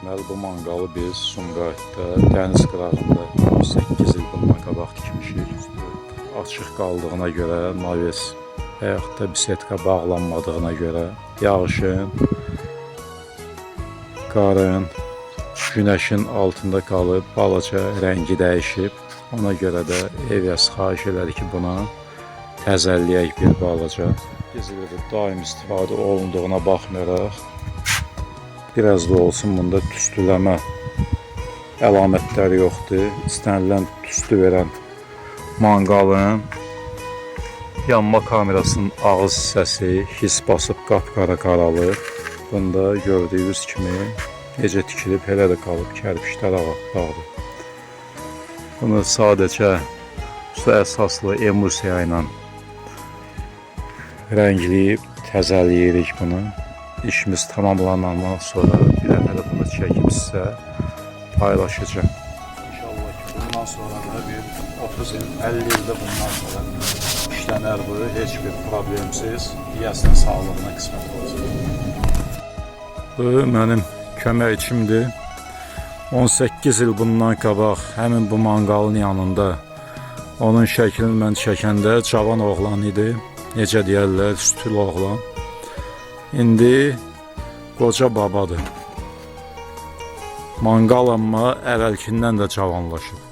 Deməli, bu manqalı biz Sumqayıtda, dəniz qırağında 18 il bundan qabaq tikmişik. Açıq qaldığına görə, naves və yaxud da bisetka bağlanmadığına görə yağışın, qarın, günəşin altında qalıb balaca rəngi dəyişib. Ona görə də Evias xahiş elədi ki, buna təzəlləyək bir balaca. Gizlidir, daim istifadə olunduğuna baxmayaraq, biraz da olsun bunda tüstüləmə əlamətləri yoxdur. İstənilən tüstü verən manqalın yanma kamerasının ağız hissəsi his basıb qapqara qaralır. Bunda gördüyünüz kimi necə tikilib elə də qalıb, kərpiçlər ağappaqdır. Bunu sadəcə su əsaslı emulsiya ilə rəngləyib təzəlləyirik bunu. İşimiz tamamlanandan sonra bir dəfə də bunu çəkib sizə paylaşacağım. İnşallah ki, bundan sonra da bir 30 il, 50 ildə bundan sonra işlənər bu, heç bir problemsiz, yiyəsinin sağlığına qismət olacaq. Bu mənim köməkçimdir. 18 il bundan qabaq həmin bu manqalın yanında onun şəklini mən çəkəndə cavan oğlan idi. Necə deyərlər, stil oğlan. İndi qoca babadır. Manqal amma əvvəlkindən də cavanlaşıb.